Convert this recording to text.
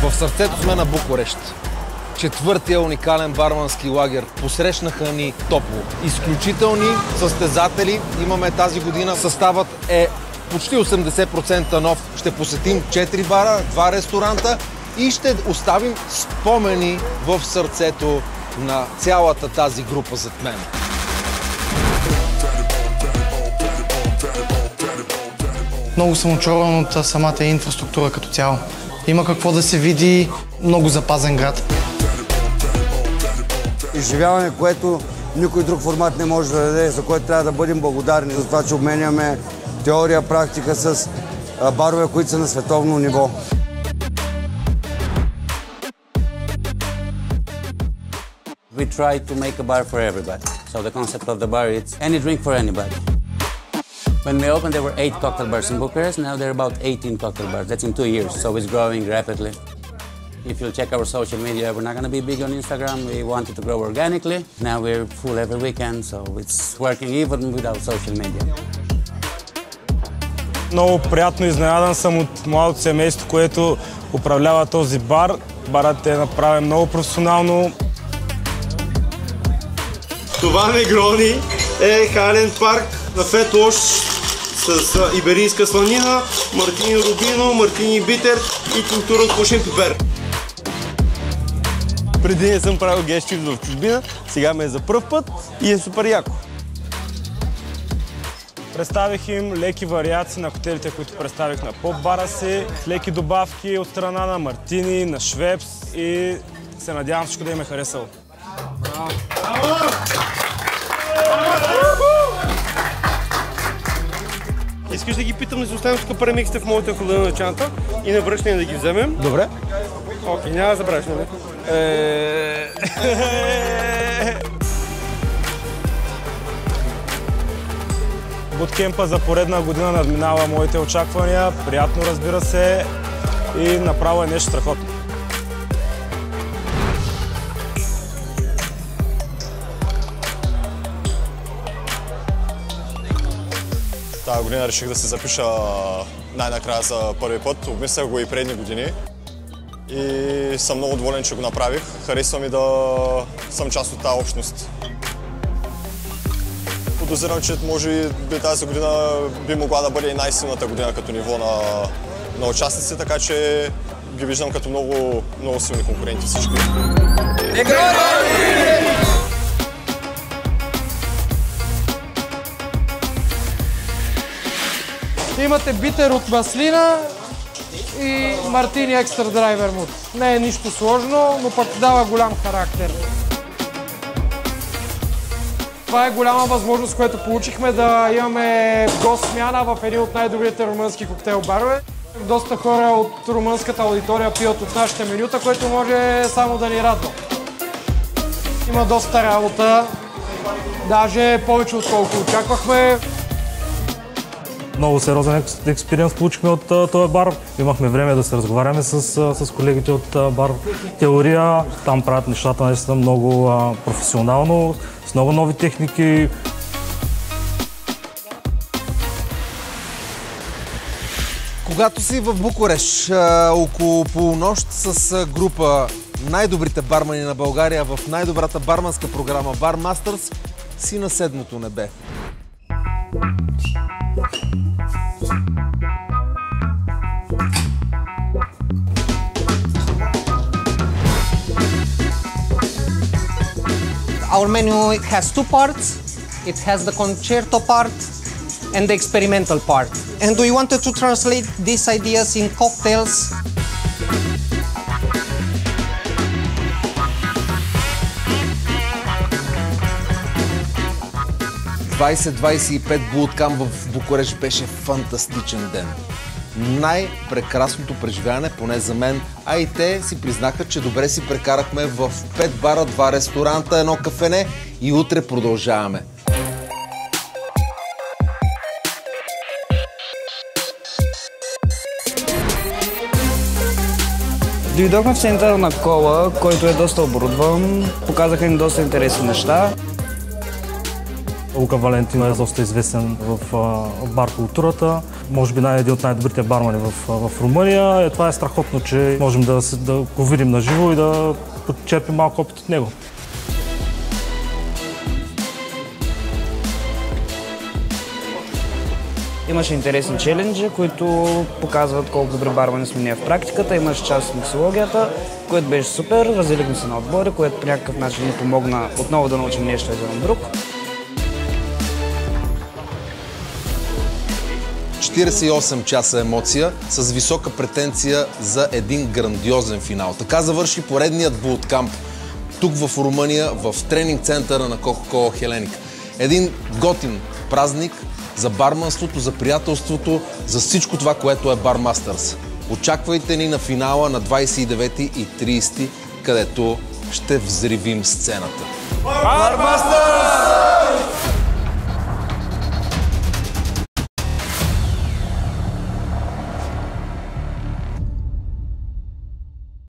В сърцето сме на Букурещ. Четвъртия уникален бармански лагер. Посрещнаха ни топло. Изключителни състезатели имаме тази година. Съставът е почти 80% нов. Ще посетим 4 бара, 2 ресторанта и ще оставим спомени в сърцето на цялата тази група зад мен. Много съм очарован от самата инфраструктура като цяло. Има какво да се види, много запазен град. Изживяване, което никой друг формат не може да даде, за което трябва да бъдем благодарни за това, че обменяме теория, практика с барове, които са на световно ниво. We try to make a bar for everybody. So the concept of the bar is any drink for anybody. When we opened, there were 8 cocktail bars in Bucharest. Now there are about 18 cocktail bars. That's in 2 years, so it's growing rapidly. If you'll check our social media, we're not going to be big on Instagram. We wanted to grow organically. Now we're full every weekend, so it's working even without social media. Много приятно изненадан съм от младото семейство, което управлява този бар. Барът е направен много професионално. Това Негрони е Хайленд парк на Фет Лош с иберийска сланина, мартини рубино, мартини битер и култура от пушен пипер. Преди не съм правил гест чифт в чужбина, сега ме е за пръв път и е супер яко. Представих им леки вариации на коктейлите, които представих на поп-бара си, с леки добавки от страна на мартини, на швепс и се надявам всичко да им е харесало. Искаш да ги питам да си оставим тук премиксите в моята хода на чанта и на връщане да ги вземем? Добре. Окей, няма да забравиш, нали? Буткемпа за поредна година надминава моите очаквания. Приятно, разбира се, и направо е нещо страхотно. Тази година реших да се запиша най-накрая за първи път. Обмислях го и предни години и съм много доволен, че го направих. Харесва ми да съм част от тази общност. Подозирам, че може би тази година би могла да бъде и най-силната година като ниво на участници, така че ги виждам като много силни конкуренти всички. Имате битер от маслина и мартини екстра драй вермут. Не е нищо сложно, но пък дава голям характер. Това е голяма възможност, която получихме да имаме гост-смяна в един от най-добрите румънски коктейл барове. Доста хора от румънската аудитория пият от нашите менюта, което може само да ни радва. Има доста работа, даже повече отколко очаквахме. Много сериозен експириенс получихме от този бар. Имахме време да се разговаряме с колегите от бар Теория. Там правят нещата наистина много професионално, с много нови техники. Когато си в Букурещ, около полунощ с група най-добрите бармани на България в най-добрата барманска програма Bar Masters, си на седмото небе. Our menu has 2 parts. It has the concerto part and the experimental part. And we wanted to translate these ideas in cocktails. ...20-25 Bootcamp в Букурещ беше фантастичен ден. Най-прекрасното преживяване, поне за мен, а и те си признаха, че добре си прекарахме в 5 бара, 2 ресторанта, 1 кафене и утре продължаваме. Дойдохме в центъра на Кола, който е доста оборудван. Показаха ни доста интересни неща. Лука Валентин е доста известен в бар културата. може би един от най-добрите бармани в Румъния. Това е страхотно, че можем да го видим на живо и да почерпим малко опит от него. Имаше интересни челенджи, които показват колко добри бармани сме ние в практиката. Имаше част от миксологията, което беше супер. Разделихме се на отбори, което по някакъв начин ни помогна отново да научим нещо един от друг. 48 часа емоция с висока претенция за един грандиозен финал. Така завърши поредният булткамп тук в Румъния, в тренинг центъра на Coca-Cola Hellenic. Един готин празник за барманството, за приятелството, за всичко това, което е Barmasters. Очаквайте ни на финала на 29 и 30, където ще взривим сцената. Barmasters!